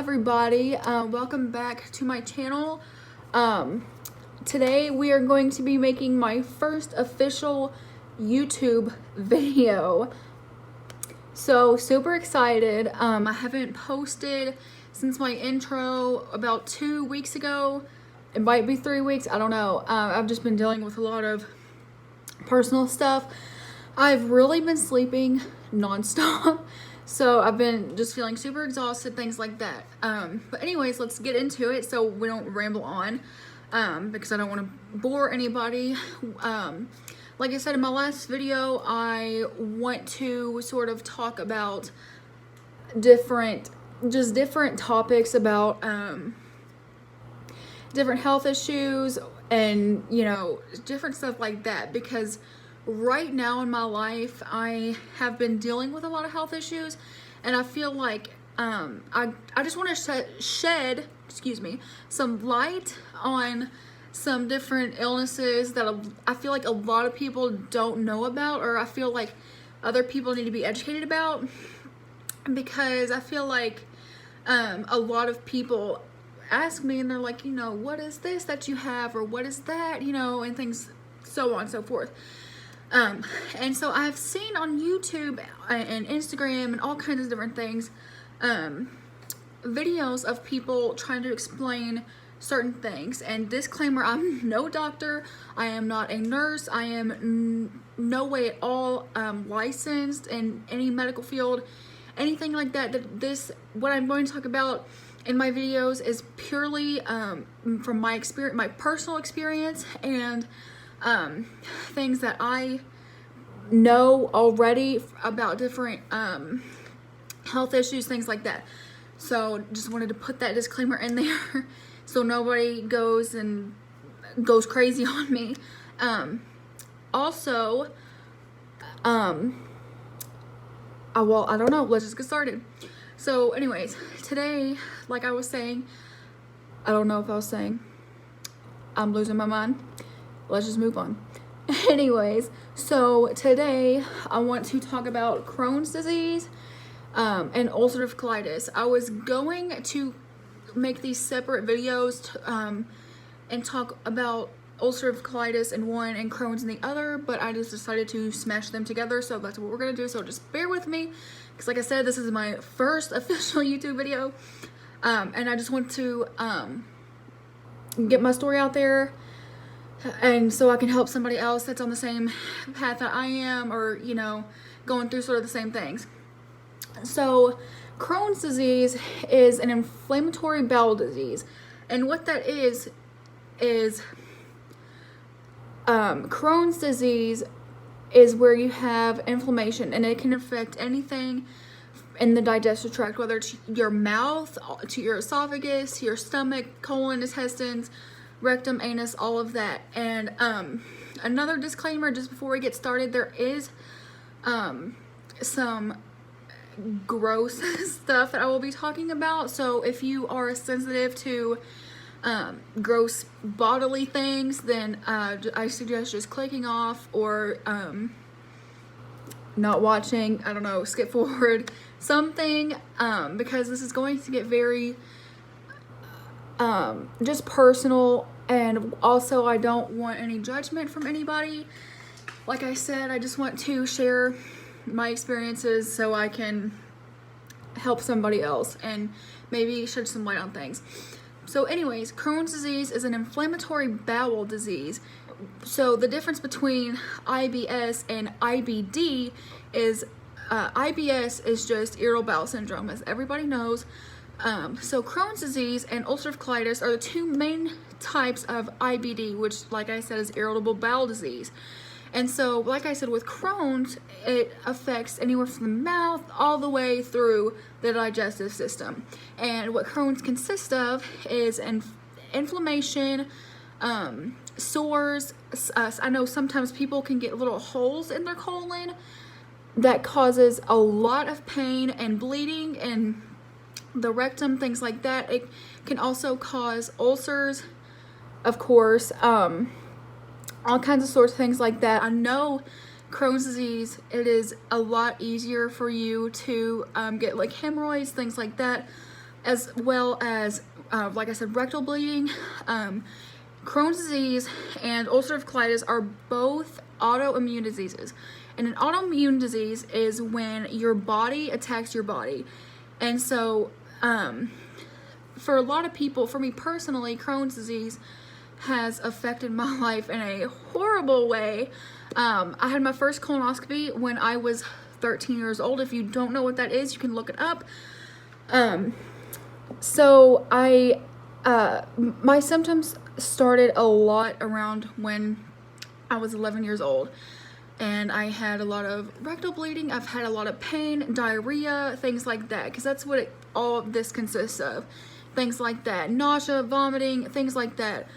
everybody, welcome back to my channel. Today we are going to be making my first official YouTube video, so super excited. I haven't posted since my intro about 2 weeks ago. It might be 3 weeks, I don't know. I've just been dealing with a lot of personal stuff. I've really been sleeping nonstop. So I've been just feeling super exhausted, things like that. But anyways, let's get into it so we don't ramble on, because I don't want to bore anybody. Like I said in my last video, I want to sort of talk about different topics about different health issues and, you know, different stuff like that, because right now in my life I have been dealing with a lot of health issues, and I feel like I just want to shed some light on some different illnesses that I feel like a lot of people don't know about, or I feel like other people need to be educated about, because I feel like a lot of people ask me and they're like, you know, what is this that you have, or what is that, you know, and things so on and so forth. And so I've seen on YouTube and Instagram and all kinds of different things, videos of people trying to explain certain things. And disclaimer, I'm no doctor, I am not a nurse, I am no way at all licensed in any medical field, anything like that. What I'm going to talk about in my videos is purely from my experience, my personal experience, and things that I know already about different health issues, things like that. So just wanted to put that disclaimer in there so nobody goes crazy on me. Also, well, I don't know, let's just get started. So anyways, today, like I was saying, I don't know if I was saying, I'm losing my mind. Let's just move on. Anyways, so today I want to talk about Crohn's disease and ulcerative colitis. I was going to make these separate videos and talk about ulcerative colitis in one and Crohn's in the other, but I just decided to smash them together, so that's what we're gonna do. So just bear with me, because like I said, this is my first official YouTube video, and I just want to get my story out there, and so I can help somebody else that's on the same path that I am, or, you know, going through sort of the same things. So Crohn's disease is an inflammatory bowel disease, and what that is Crohn's disease is where you have inflammation, and it can affect anything in the digestive tract, whether it's your mouth, to your esophagus, to your stomach, colon, intestines, rectum, anus, all of that. And another disclaimer just before we get started, there is some gross stuff that I will be talking about, so if you are sensitive to gross bodily things, then I suggest just clicking off or not watching, I don't know, skip forward something, because this is going to get very just personal, and also I don't want any judgment from anybody. Like I said, I just want to share my experiences so I can help somebody else and maybe shed some light on things. So anyways, Crohn's disease is an inflammatory bowel disease. So the difference between IBS and IBD is IBS is just irritable bowel syndrome, as everybody knows. So Crohn's disease and ulcerative colitis are the two main types of IBD, which, like I said, is irritable bowel disease. And so, like I said, with Crohn's, it affects anywhere from the mouth all the way through the digestive system. And what Crohn's consists of is inflammation, sores. I know sometimes people can get little holes in their colon that causes a lot of pain and bleeding, and the rectum, things like that. It can also cause ulcers, of course, all kinds of sorts of things like that. I know Crohn's disease, it is a lot easier for you to get like hemorrhoids, things like that. as well as, like I said, rectal bleeding. Crohn's disease and ulcerative colitis are both autoimmune diseases. And an autoimmune disease is when your body attacks your body. And so, for a lot of people, for me personally, Crohn's disease has affected my life in a horrible way. I had my first colonoscopy when I was 13 years old. If you don't know what that is, you can look it up. So my symptoms started a lot around when I was 11 years old. And I had a lot of rectal bleeding. I've had a lot of pain, diarrhea, things like that. Because that's what all of this consists of. Things like that. Nausea, vomiting, things like that.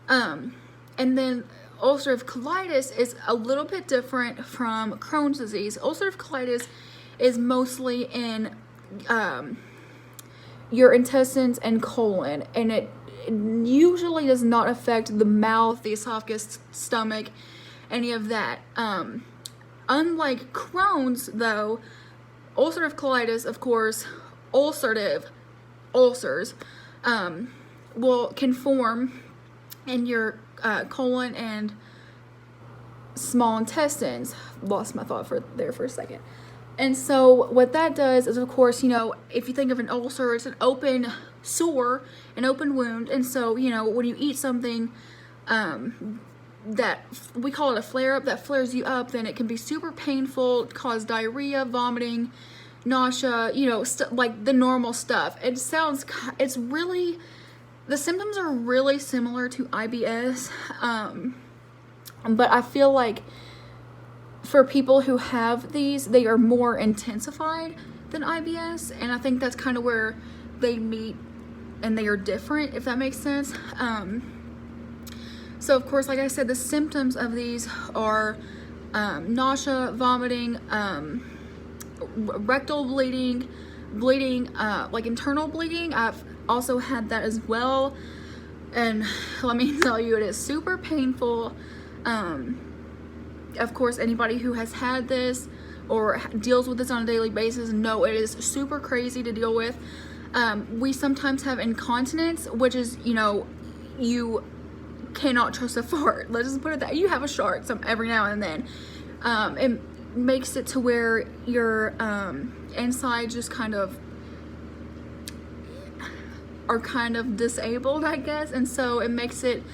And then ulcerative colitis is a little bit different from Crohn's disease. Ulcerative colitis is mostly in your intestines and colon. And it usually does not affect the mouth, the esophagus, stomach, any of that. Unlike Crohn's, though, ulcerative colitis, of course, ulcers can form in your colon and small intestines. Lost my thought there for a second. And so what that does is, of course, if you think of an ulcer, it's an open sore, an open wound. And so, when you eat something that we call it a flare-up, that flares you up, then it can be super painful, cause diarrhea, vomiting, nausea, like the normal stuff. The symptoms are really similar to IBS, but I feel like for people who have these, they are more intensified than IBS, and I think that's kind of where they meet and they are different, if that makes sense. So of course, like I said, the symptoms of these are nausea, vomiting, rectal bleeding, like internal bleeding. I've also had that as well, and let me tell you, it is super painful. Of course, anybody who has had this or deals with this on a daily basis know it is super crazy to deal with. We sometimes have incontinence, which is, you cannot trust a fart. Let's just put it that you have a shart every now and then. It makes it to where your inside just are kind of disabled, I guess, and so it makes it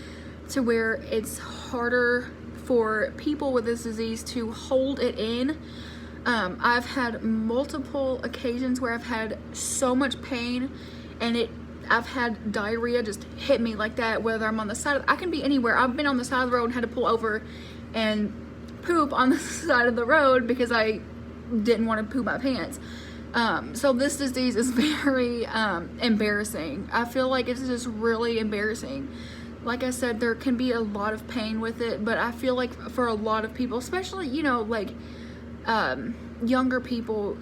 to where it's harder for people with this disease to hold it in. I've had multiple occasions where I've had so much pain, and I've had diarrhea just hit me like that, whether I'm on the side I can be anywhere. I've been on the side of the road and had to pull over and poop on the side of the road because I didn't want to poop my pants. So this disease is very embarrassing. I feel like it's just really embarrassing. Like I said, there can be a lot of pain with it, but I feel like for a lot of people, especially, younger people,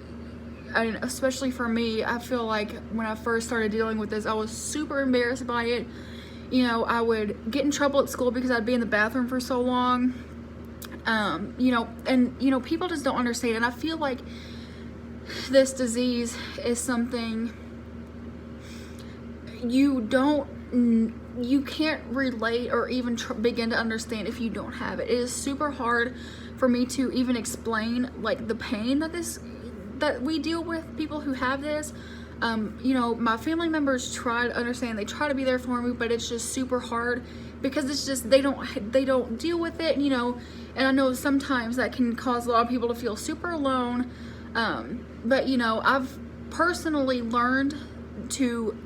and especially for me, I feel like when I first started dealing with this, I was super embarrassed by it. I would get in trouble at school because I'd be in the bathroom for so long. People just don't understand. And I feel like this disease is something you can't relate or even begin to understand if you don't have it. It is super hard for me to even explain like the pain that we deal with, people who have this. My family members try to understand, they try to be there for me, but it's just super hard because it's just they don't deal with it, and I know sometimes that can cause a lot of people to feel super alone. But I've personally learned to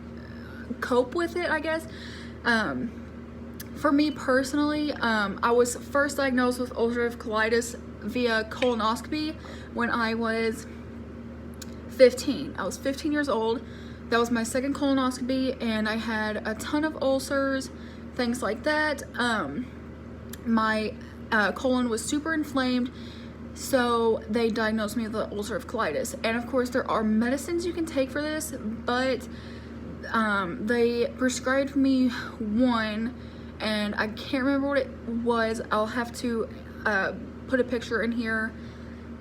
cope with it, I guess. For me personally, I was first diagnosed with ulcerative colitis via colonoscopy when I was 15. I was 15 years old. That was my second colonoscopy, and I had a ton of ulcers, things like that. My colon was super inflamed, so they diagnosed me with ulcerative colitis. And of course, there are medicines you can take for this, but they prescribed me one, and I can't remember what it was. I'll have to put a picture in here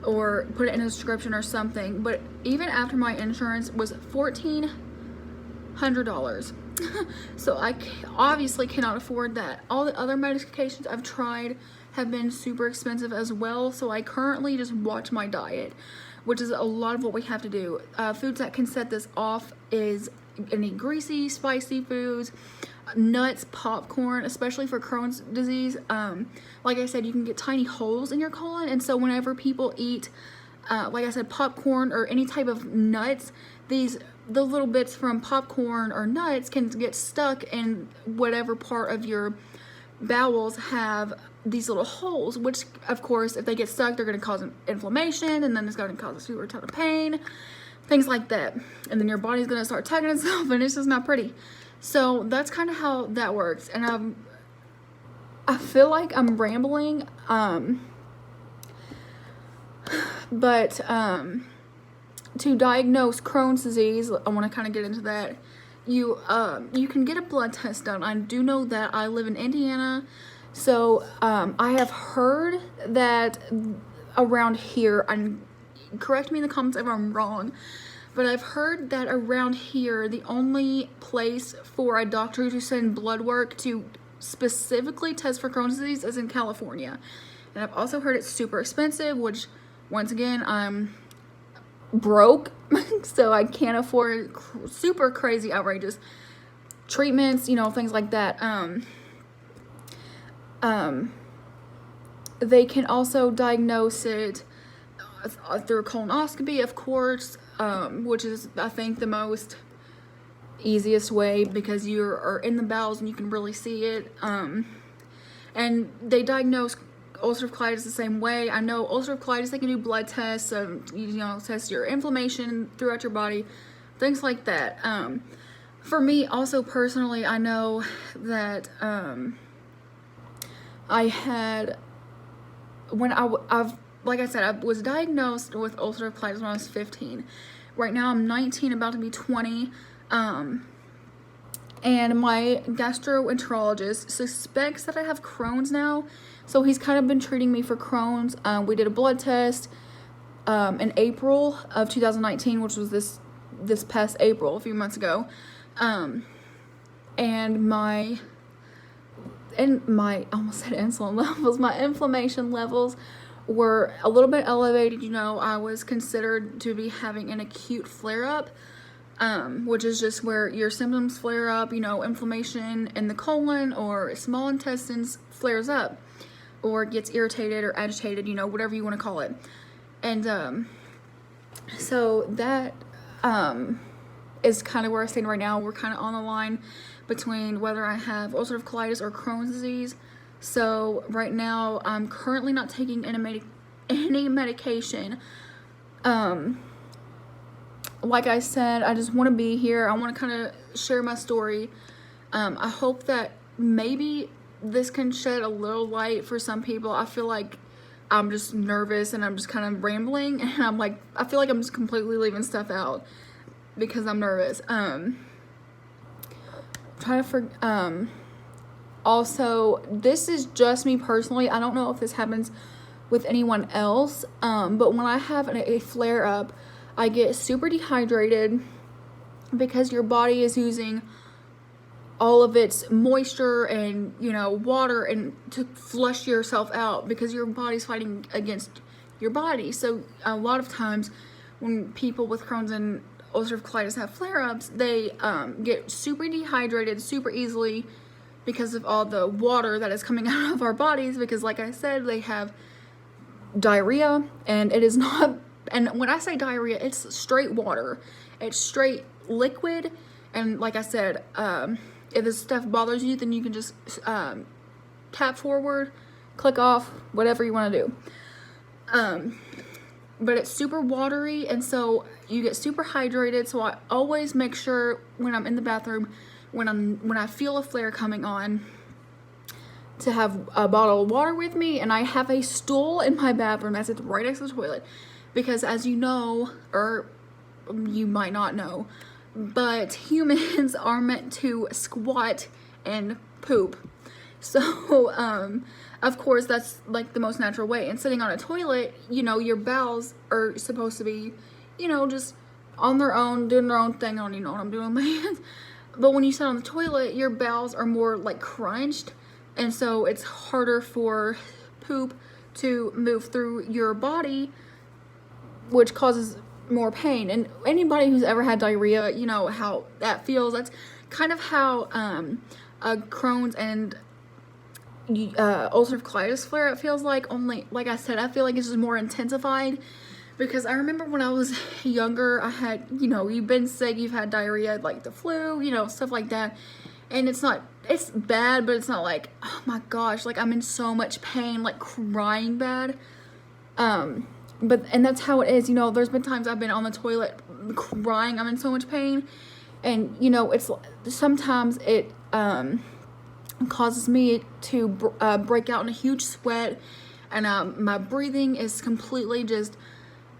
or put it in a description or something. But even after my insurance was $14 $100. So I obviously cannot afford that. All the other medications I've tried have been super expensive as well, so I currently just watch my diet, which is a lot of what we have to do. Foods that can set this off is any greasy, spicy foods, nuts, popcorn, especially for Crohn's disease. Like I said, you can get tiny holes in your colon, and so whenever people eat, like I said, popcorn or any type of nuts, the little bits from popcorn or nuts can get stuck in whatever part of your bowels have these little holes, which of course if they get stuck, they're going to cause inflammation, and then it's going to cause a super ton of pain, things like that, and then your body's going to start tugging itself, and it's just not pretty. So that's kind of how that works. And I feel like I'm rambling, but to diagnose Crohn's disease, I want to kind of get into that. You can get a blood test done. I do know that. I live in Indiana, so I have heard that around here, and correct me in the comments if I'm wrong, but I've heard that around here, the only place for a doctor to send blood work to specifically test for Crohn's disease is in California. And I've also heard it's super expensive, which once again, I'm broke, so I can't afford super crazy, outrageous treatments, things like that. They can also diagnose it through a colonoscopy, of course, which is, I think, the most easiest way because you are in the bowels and you can really see it. And they diagnose ulcerative colitis the same way. I know ulcerative colitis, they can do blood tests, test your inflammation throughout your body, things like that. For me, also personally, I know that I had, like I said, I was diagnosed with ulcerative colitis when I was 15. Right now I'm 19, about to be 20. And my gastroenterologist suspects that I have Crohn's now. So he's kind of been treating me for Crohn's. We did a blood test in April of 2019, which was this past April, a few months ago. And my I almost said insulin levels, my inflammation levels were a little bit elevated. I was considered to be having an acute flare-up, which is just where your symptoms flare up, inflammation in the colon or small intestines flares up or gets irritated or agitated, whatever you want to call it. And so that is kind of where I stand right now. We're kind of on the line between whether I have ulcerative colitis or Crohn's disease. So right now I'm currently not taking any medication. Like I said, I just want to be here. I want to kind of share my story. I hope that maybe this can shed a little light for some people. I feel like I'm just nervous and I'm just kind of rambling, and I feel like I'm just completely leaving stuff out because I'm nervous. Also, this is just me personally. I don't know if this happens with anyone else, but when I have a flare-up, I get super dehydrated because your body is using all of its moisture and, water and to flush yourself out because your body's fighting against your body. So a lot of times when people with Crohn's and ulcerative colitis have flare-ups, they get super dehydrated super easily because of all the water that is coming out of our bodies, because like I said, they have diarrhia, and it is not, and when I say diarrhea, it's straight water, it's straight liquid. And like I said, if this stuff bothers you, then you can just tap forward, click off, whatever you want to do. But it's super watery, and so you get super hydrated. So I always make sure when I'm in the bathroom, when I feel a flare coming on, to have a bottle of water with me, and I have a stool in my bathroom that sits right next to the toilet, because as you know, or you might not know, but humans are meant to squat and poop. So of course that's like the most natural way, and sitting on a toilet, your bowels are supposed to be, just on their own, doing their own thing. I don't even know what I'm doing with my hands. But when you sit on the toilet, your bowels are more like crunched, and so it's harder for poop to move through your body, which causes more pain. And anybody who's ever had diarrhea, you know how that feels. That's kind of how Crohn's and ulcerative colitis flare-up feels like. Only, like I said, I feel like it's just more intensified. Because I remember when I was younger, I had, you know, you've been sick, you've had diarrhea, like the flu, you know, stuff like that. And it's bad, but it's not like, oh my gosh, like I'm in so much pain, like crying bad. And that's how it is, you know, there's been times I've been on the toilet crying, I'm in so much pain. And, you know, it's, sometimes it causes me to break out in a huge sweat. And my breathing is completely just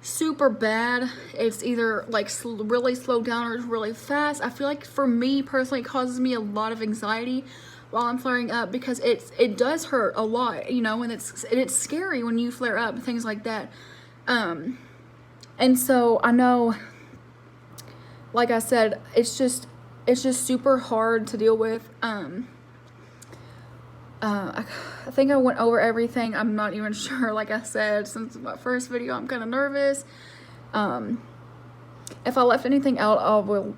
super bad. It's either like really slow down or it's really fast. I feel like for me personally, it causes me a lot of anxiety while I'm flaring up, because it does hurt a lot, you know, and it's scary when you flare up, things like that. And so I know, like I said, it's just super hard to deal with. I think I went over everything. I'm not even sure. Like I said, since my first video, I'm kind of nervous. If I left anything out, I will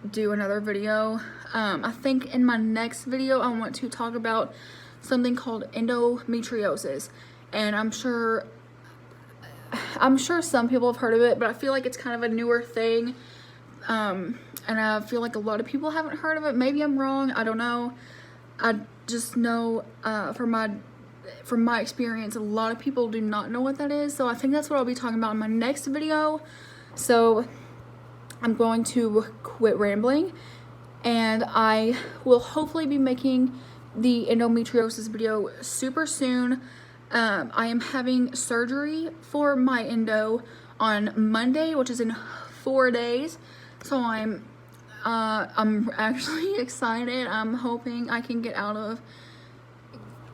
do another video. I think in my next video, I want to talk about something called endometriosis. And I'm sure some people have heard of it, but I feel like it's kind of a newer thing. And I feel like a lot of people haven't heard of it. Maybe I'm wrong. I don't know. I just know from my experience, a lot of people do not know what that is. So I think that's what I'll be talking about in my next video. So I'm going to quit rambling, and I will hopefully be making the endometriosis video super soon. I am having surgery for my endo on Monday, which is in 4 days. So I'm actually excited. I'm hoping I can get out of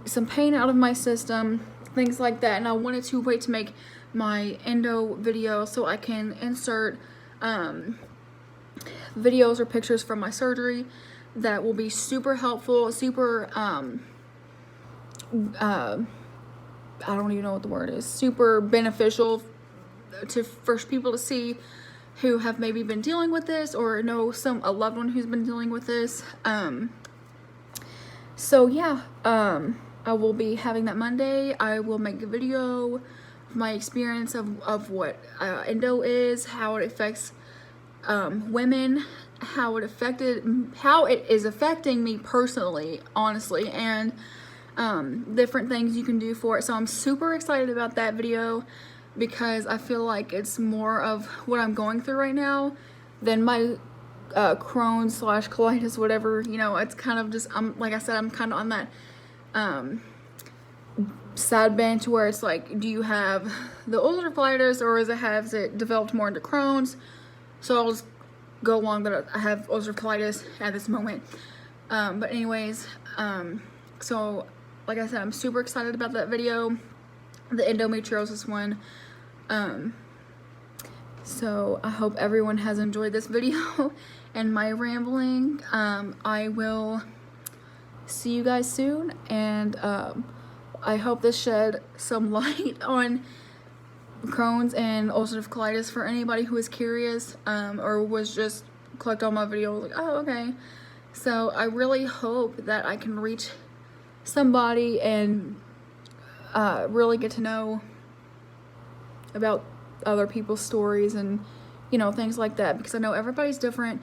some pain out of my system, things like that. And I wanted to wait to make my endo video so I can insert videos or pictures from my surgery that will be super helpful, super I don't even know what the word is, super beneficial for people to see who have maybe been dealing with this, or know a loved one who's been dealing with this. So yeah, I will be having that Monday. I will make a video of my experience of what endo is, how it affects women, how it is affecting me personally, honestly, and different things you can do for it. So I'm super excited about that video, because I feel like it's more of what I'm going through right now than my Crohn's / colitis, whatever, you know. It's kind of just, like I said, I'm kind of on that side bench where it's like, do you have the ulcerative colitis, or has it developed more into Crohn's? So I'll just go along that I have ulcerative colitis at this moment. But anyways, so like I said, I'm super excited about that video, the endometriosis one. So I hope everyone has enjoyed this video and my rambling. I will see you guys soon, and I hope this shed some light on Crohn's and ulcerative colitis for anybody who is curious, or was just clicked on my video like, oh, okay. So I really hope that I can reach somebody and really get to know about other people's stories and, you know, things like that, because I know everybody's different.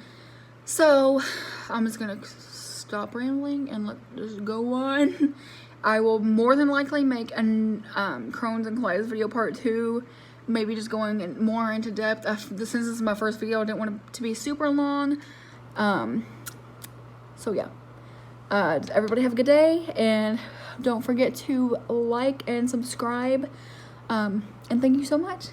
So I'm just gonna stop rambling and just go on. I will more than likely make a Crohn's and Colitis video part 2, maybe just going more into depth. Since this is my first video, I didn't want it to be super long. So yeah, everybody have a good day, and don't forget to like and subscribe, and thank you so much.